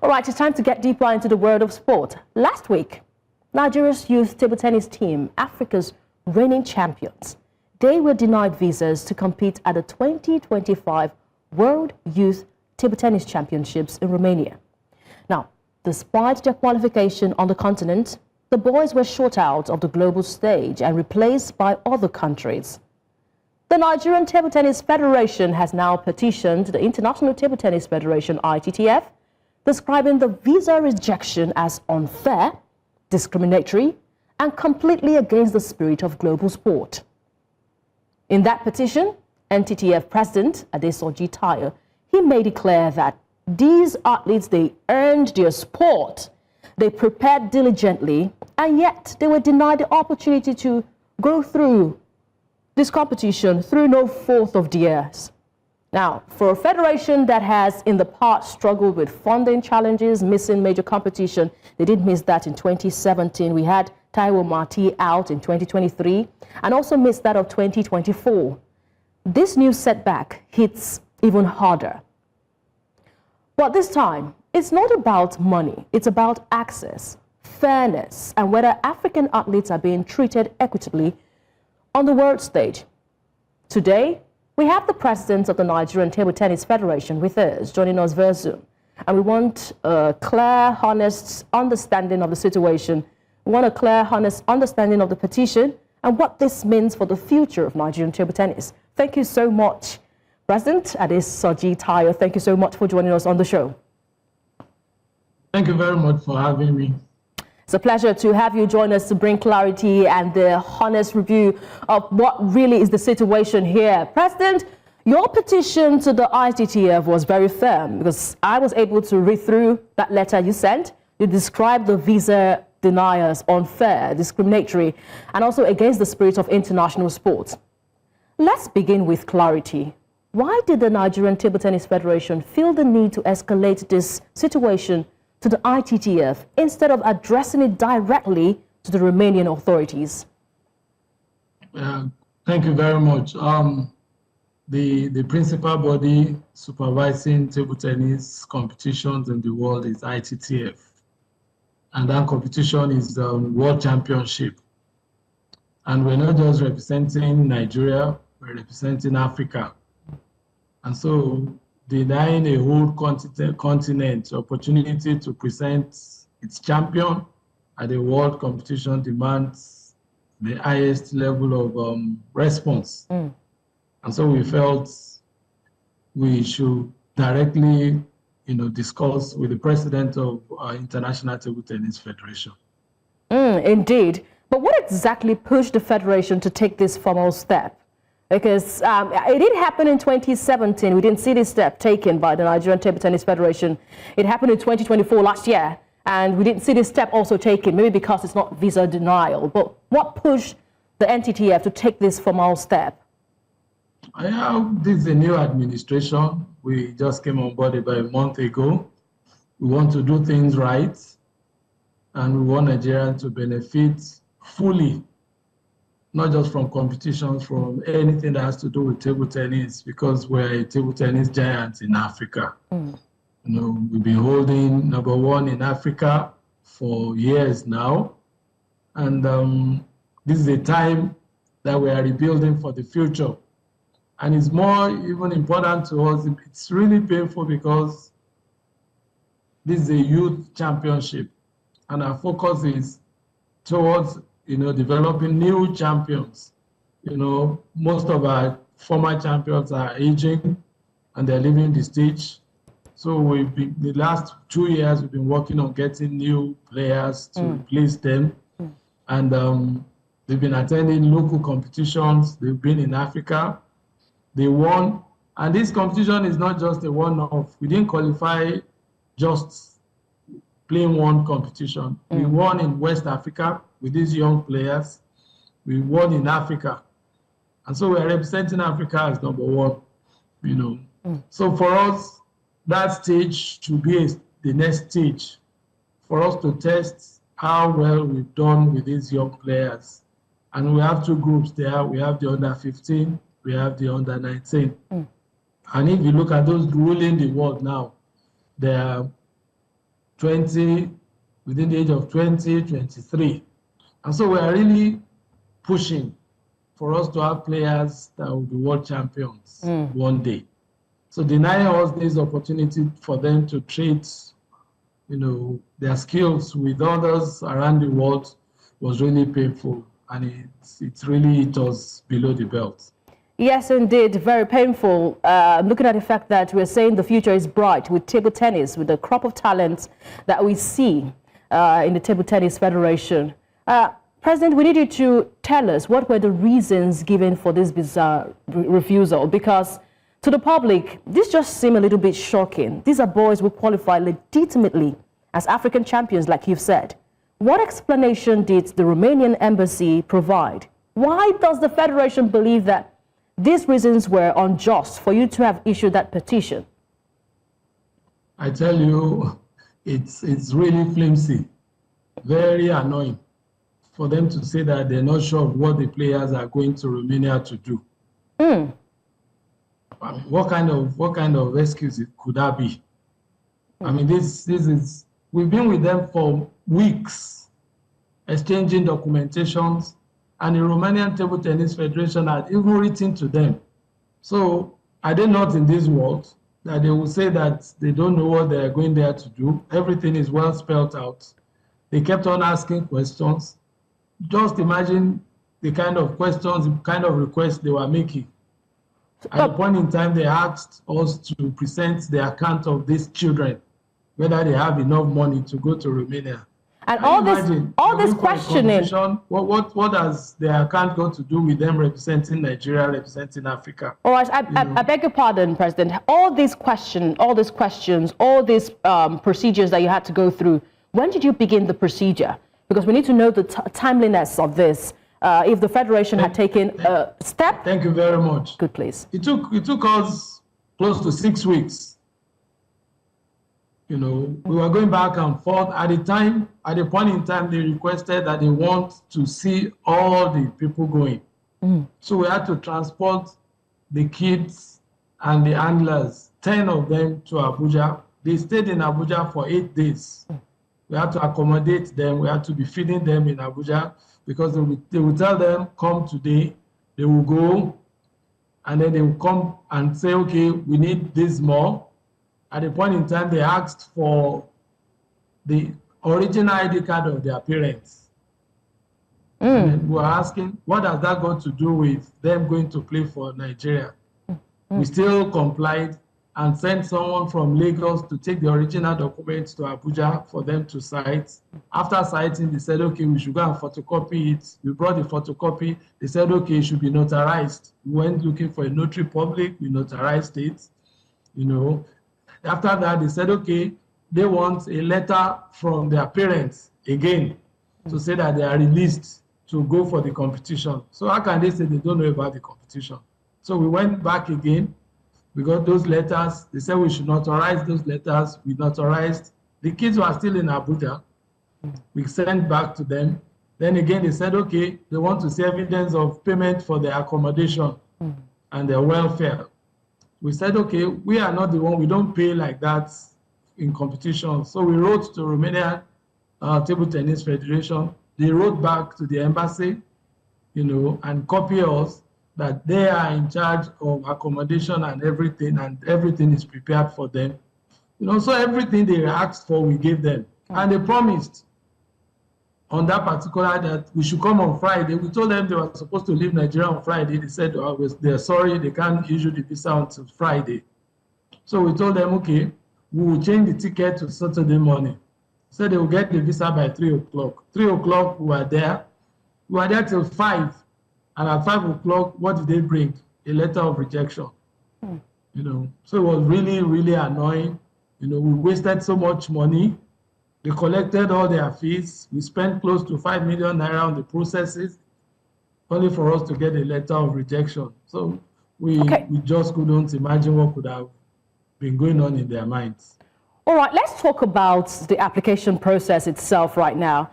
All right, it's time to get deeper into the world of sport. Last week, Nigeria's youth table tennis team, Africa's reigning champions, they were denied visas to compete at the 2025 World Youth Table Tennis Championships in Romania. Now, despite their qualification on the continent, the boys were shut out of the global stage and replaced by other countries. The Nigerian Table Tennis Federation has now petitioned the International Table Tennis Federation, ITTF, describing the visa rejection as unfair, discriminatory, and completely against the spirit of global sport. In that petition, NTTF President Adesoji Tayo, he made it clear that these athletes, they earned their sport, they prepared diligently, and yet they were denied the opportunity to go through this competition through no fault of theirs. Now, for a federation that has in the past struggled with funding challenges, missing major competition, they did miss that in 2017. We had Taiwo Marti out in 2023 and also missed that of 2024. This new setback hits even harder. But this time, it's not about money. It's about access, fairness, and whether African athletes are being treated equitably on the world stage. Today, we have the president of the Nigerian Table Tennis Federation with us, joining us via Zoom. And we want a clear, honest understanding of the situation. We want a clear, honest understanding of the petition and what this means for the future of Nigerian table tennis. Thank you so much, President Adesoji Tayo. Thank you so much for joining us on the show. Thank you very much for having me. It's a pleasure to have you join us to bring clarity and the honest review of what really is the situation here. President, your petition to the ITTF was very firm because I was able to read through that letter you sent. You described the visa deniers unfair, discriminatory, and also against the spirit of international sports. Let's begin with clarity. Why did the Nigerian Table Tennis Federation feel the need to escalate this situation to the ITTF instead of addressing it directly to the Romanian authorities? Thank you very much. The principal body supervising table tennis competitions in the world is ITTF. And that competition is the World Championship. And we're not just representing Nigeria, we're representing Africa. And so denying a whole continent opportunity to present its champion at a world competition demands the highest level of response. And so we felt we should directly, discuss with the president of International Table Tennis Federation. Indeed. But what exactly pushed the federation to take this formal step? Because it did happen in 2017. We didn't see this step taken by the Nigerian Table Tennis Federation. It happened in 2024 last year, and we didn't see this step also taken, maybe because it's not visa denial. But what pushed the NTTF to take this formal step? This is a new administration. We just came on board about a month ago. We want to do things right, and we want Nigeria to benefit fully, not just from competitions, from anything that has to do with table tennis, because we're a table tennis giant in Africa. We've been holding #1 in Africa for years now. And this is a time that we are rebuilding for the future. And it's more even important to us. It's really painful because this is a youth championship. And our focus is towards developing new champions. Most of our former champions are aging and they're leaving the stage. So the last 2 years, we've been working on getting new players to replace them. And they've been attending local competitions. They've been in Africa. They won. And this competition is not just a one-off. We didn't qualify just playing one competition. We won in West Africa with these young players. We won in Africa. And so we're representing Africa as #1, So for us, that stage should be the next stage for us to test how well we've done with these young players. And we have two groups there. We have the under-15, we have the under-19. And if you look at those ruling the world now, there are within the age of 20, 23. And so we are really pushing for us to have players that will be world champions one day. So denying us this opportunity for them to trade, their skills with others around the world was really painful, and it really hit us below the belt. Yes, indeed, very painful. Looking at the fact that we're saying the future is bright with table tennis, with the crop of talents that we see in the Table Tennis Federation. President, we need you to tell us what were the reasons given for this bizarre refusal, because to the public, this just seemed a little bit shocking. These are boys who qualify legitimately as African champions, like you've said. What explanation did the Romanian embassy provide? Why does the Federation believe that these reasons were unjust for you to have issued that petition? I tell you, it's really flimsy, very annoying for them to say that they're not sure of what the players are going to Romania to do. I mean, what kind of excuse could that be? I mean, this is, we've been with them for weeks, exchanging documentations, and the Romanian Table Tennis Federation had even written to them. So are they not in this world that they will say that they don't know what they're going there to do? Everything is well spelled out. They kept on asking questions. Just imagine the kind of questions, the kind of requests they were making. At a point in time, they asked us to present the account of these children, whether they have enough money to go to Romania. And all this questioning. What does their account got to do with them representing Nigeria, representing Africa? All right, I beg your pardon, President. All these questions, all these procedures that you had to go through, when did you begin the procedure? Because we need to know the timeliness of this. If the Federation had taken a step. Thank you very much. Good, please. It took us close to 6 weeks. We were going back and forth. At the point in time, they requested that they want to see all the people going. So we had to transport the kids and the handlers, 10 of them, to Abuja. They stayed in Abuja for 8 days. We had to accommodate them. We had to be feeding them in Abuja, because they would tell them, come today. They will go, and then they will come and say, okay, we need this more. At a point in time, they asked for the original ID card of their parents. And we were asking, what has that got to do with them going to play for Nigeria? We still complied and sent someone from Lagos to take the original documents to Abuja for them to cite. After citing, they said, okay, we should go and photocopy it. We brought the photocopy. They said, okay, it should be notarized. We went looking for a notary public. We notarized it. After that, they said, okay, they want a letter from their parents again to say that they are released to go for the competition. So how can they say they don't know about the competition? So we went back again. We got those letters. They said we should notarize those letters. We notarized. The kids were still in Abuja. We sent back to them. Then again, they said, okay, they want to see evidence of payment for their accommodation and their welfare. We said, okay, we are not the one, we don't pay like that in competition. So we wrote to Romania Table Tennis Federation. They wrote back to the embassy, and copy us that they are in charge of accommodation and everything is prepared for them. So everything they asked for, we gave them. And they promised on that particular that we should come on Friday. We told them they were supposed to leave Nigeria on Friday. They said they're sorry, they can't issue the visa until Friday. So we told them, okay, we will change the ticket to Saturday morning. So they will get the visa by 3 o'clock. 3 o'clock, we were there. We were there till 5. And at 5 o'clock, what did they bring? A letter of rejection. So it was really, really annoying. We wasted so much money. They collected all their fees. We spent close to 5 million naira on the processes, only for us to get a letter of rejection. So we just couldn't imagine what could have been going on in their minds. All right, let's talk about the application process itself right now.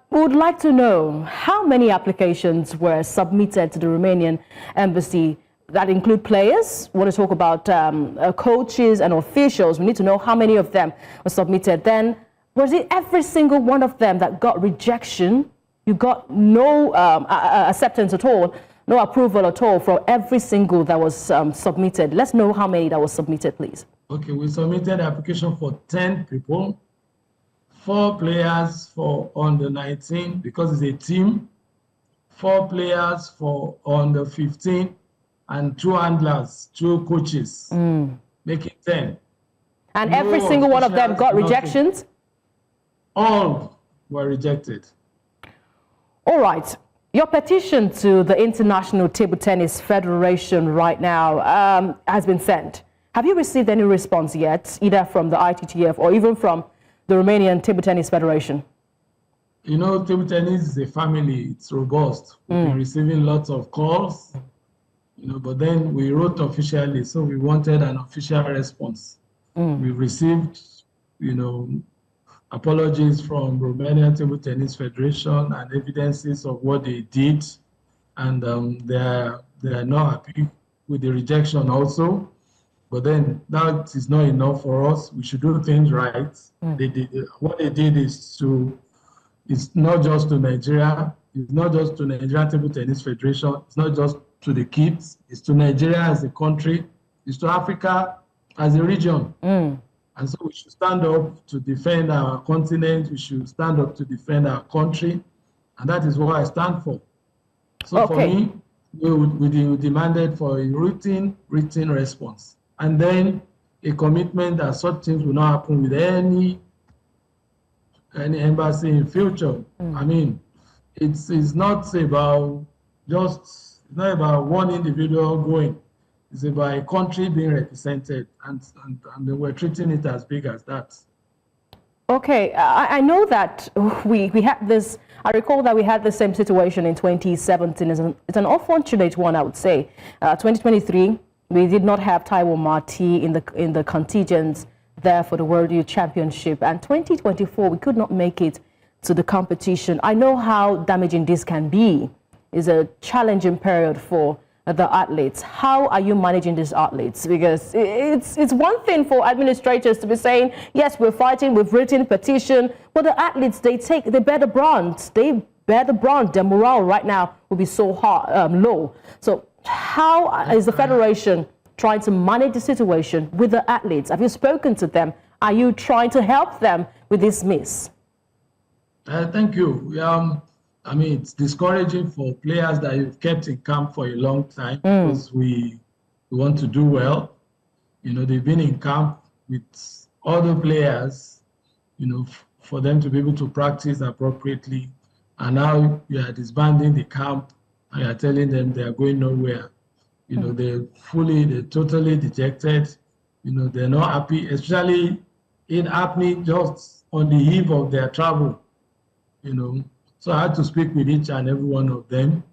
We would like to know how many applications were submitted to the Romanian embassy that include players. We want to talk about coaches and officials. We need to know how many of them were submitted. Then, was it every single one of them that got rejection? You got no acceptance at all, no approval at all for every single that was submitted. Let's know how many that was submitted, please. Okay, we submitted application for 10 people, 4 players for under 19 because it's a team, 4 players for under 15, and 2 handlers, 2 coaches, making 10. And every single one of them got rejections? All were rejected. All right. Your petition to the International Table Tennis Federation right now has been sent. Have you received any response yet, either from the ITTF or even from the Romanian Table Tennis Federation? You know, table tennis is a family. It's robust. We've been receiving lots of calls, you know, but then we wrote officially, so we wanted an official response. We received, you know, apologies from Romanian Table Tennis Federation and evidences of what they did, and they are not happy with the rejection also. But then that is not enough for us. We should do things right. What they did is it's not just to Nigeria, it's not just to Nigerian Table Tennis Federation, it's not just to the kids, it's to Nigeria as a country, it's to Africa as a region. And so we should stand up to defend our continent, we should stand up to defend our country, and that is what I stand for. So for me, we demanded for a written response, and then a commitment that such things will not happen with any embassy in future. I mean, it's not about one individual going. It's about a country being represented, and they were treating it as big as that. Okay, I know that we had this. I recall that we had the same situation in 2017. It's an unfortunate one, I would say. 2023, we did not have Taiwo Marti in the contingents there for the World Youth Championship, and 2024 we could not make it to the competition. I know how damaging this can be. It's a challenging period for the athletes. How are you managing these athletes? Because it's one thing for administrators to be saying, yes, we're fighting, we've written petition, but the athletes, they bear the brunt. They bear the brunt. Their morale right now will be so low. So how is the federation trying to manage the situation with the athletes? Have you spoken to them? Are you trying to help them with this miss? Thank you. I mean, it's discouraging for players that you've kept in camp for a long time because we want to do well. You know, they've been in camp with other players, you know, for them to be able to practice appropriately. And now you are disbanding the camp and you are telling them they are going nowhere. You know, they're totally dejected. You know, they're not happy, especially in happening just on the eve of their travel, you know. So I had to speak with each and every one of them.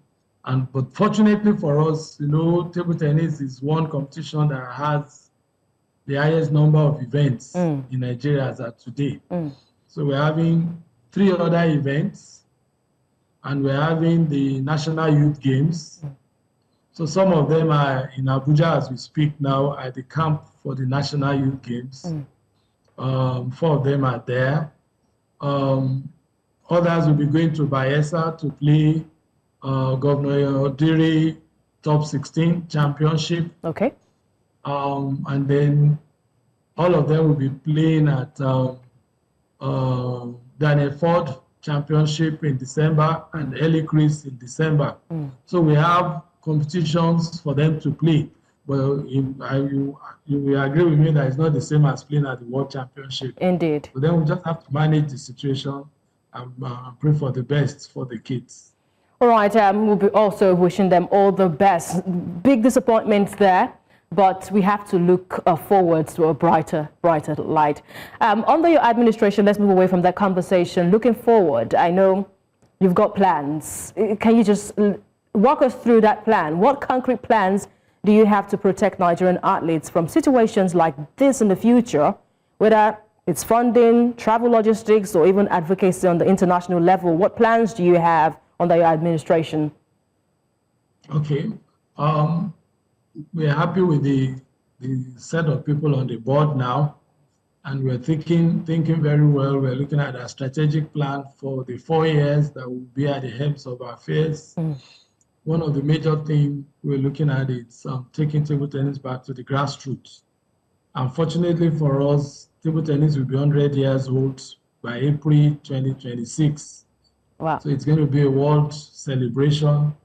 But fortunately for us, you know, table tennis is one competition that has the highest number of events in Nigeria as of today. So we're having 3 other events, and we're having the National Youth Games. So some of them are in Abuja as we speak now at the camp for the National Youth Games. 4 of them are there. Others will be going to Bayelsa to play Governor Odiri Top 16 Championship. Okay. And then all of them will be playing at Daniel Ford Championship in December and Early Chris in December. So we have competitions for them to play. But you will agree with me that it's not the same as playing at the World Championship. Indeed. So then we just have to manage the situation and pray for the best for the kids. All right, we'll be also wishing them all the best. Big disappointments there, but we have to look forward to a brighter light. Under your administration, let's move away from that conversation. Looking forward, I know you've got plans. Can you just walk us through that plan? What concrete plans do you have to protect Nigerian athletes from situations like this in the future, whether it's funding, travel logistics, or even advocacy on the international level? What plans do you have under your administration? Okay. we're happy with the set of people on the board now, and we're thinking very well. We're looking at a strategic plan for the 4 years that will be at the helms of our affairs. One of the major things we're looking at is taking table tennis back to the grassroots. Unfortunately for us, table tennis will be 100 years old by April 2026. Wow. So it's going to be a world celebration.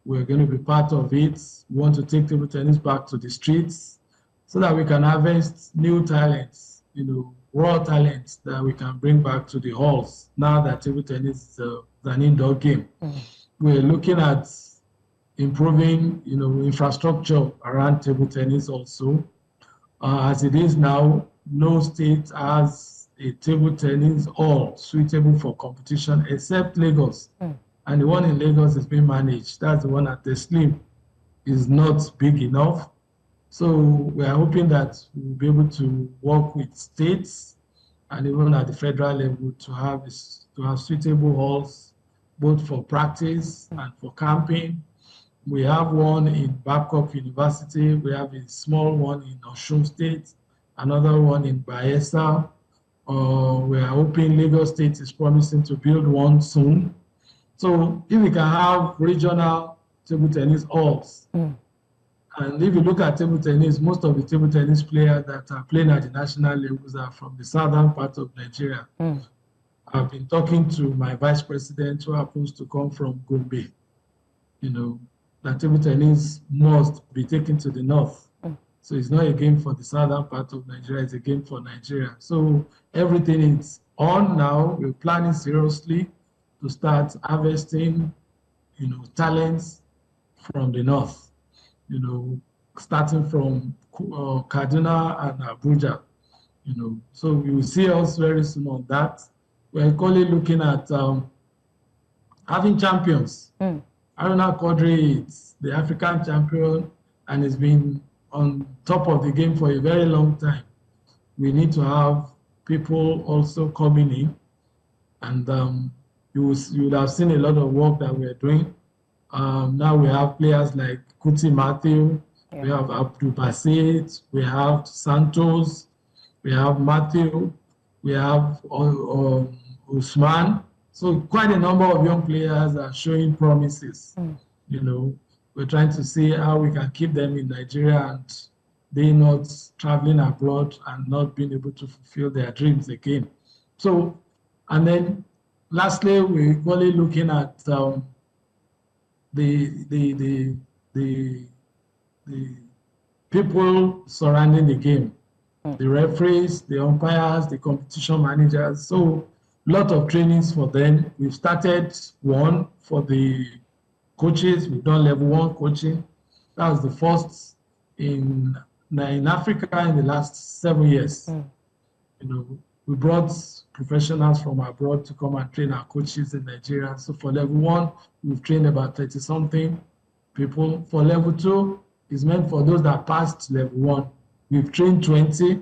We're going to be part of it. We want to take table tennis back to the streets so that we can harvest new talents, raw talents that we can bring back to the halls now that table tennis is an indoor game. We're looking at improving, infrastructure around table tennis also. As it is now, no state has a table tennis hall suitable for competition except Lagos. And the one in Lagos is being managed. That's the one at the Slim. Is not big enough. So we are hoping that we'll be able to work with states and even at the federal level to have suitable halls, both for practice and for camping. We have one in Babcock University. We have a small one in Osun State, another one in Bayelsa. We are hoping Lagos State is promising to build one soon. So if we can have regional table tennis halls, and if you look at table tennis, most of the table tennis players that are playing at the national levels are from the southern part of Nigeria. I've been talking to my vice president who happens to come from Gombe. That table tennis must be taken to the north. So it's not a game for the southern part of Nigeria, it's a game for Nigeria. So everything is on now. We're planning seriously to start harvesting, talents from the north, starting from Kaduna and Abuja, So you will see us very soon on that. We're currently looking at having champions. Aruna Quadri is the African champion and has been on top of the game for a very long time. We need to have people also coming in, and you would have seen a lot of work that we're doing. Now we have players like Kuti Matthew, we have Abdul Basit, we have Santos, we have Matthew, we have Usman. So quite a number of young players are showing promises. We're trying to see how we can keep them in Nigeria and they not traveling abroad and not being able to fulfill their dreams again. So, and then lastly, we're equally looking at the people surrounding the game, the referees, the umpires, the competition managers. So a lot of trainings for them. We've started one for the coaches. We've done level 1 coaching. That was the first in Africa in the last 7 years. We brought professionals from abroad to come and train our coaches in Nigeria. So for level 1, we've trained about 30-something people. For level 2, it's meant for those that passed level 1. We've trained 20,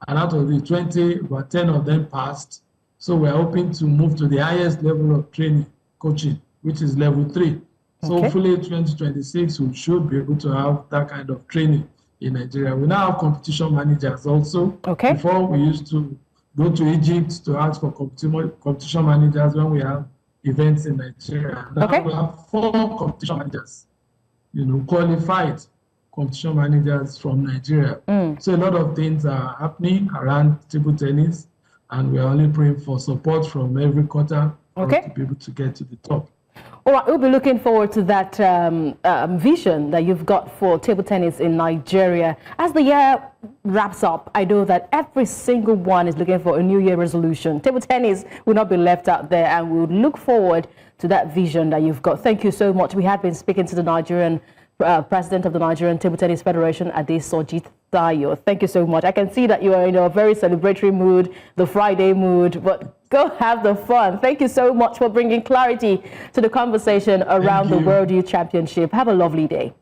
and out of the 20, about 10 of them passed. So we're hoping to move to the highest level of training, coaching, which is level 3. So hopefully 2026, we should be able to have that kind of training in Nigeria. We now have competition managers also. Before, we used to go to Egypt to ask for competition managers when we have events in Nigeria. Now we have 4 competition managers, qualified competition managers from Nigeria. So a lot of things are happening around table tennis, and we're only praying for support from every quarter to be able to get to the top. All right, we'll be looking forward to that vision that you've got for table tennis in Nigeria. As the year wraps up, I know that every single one is looking for a New Year resolution. Table tennis will not be left out there, and we'll look forward to that vision that you've got. Thank you so much. We have been speaking to the Nigerian President of the Nigerian Table Tennis Federation, Adesoji Tayo. Thank you so much. I can see that you are in a very celebratory mood, the Friday mood, but go have the fun. Thank you so much for bringing clarity to the conversation around the World Youth Championship. Have a lovely day.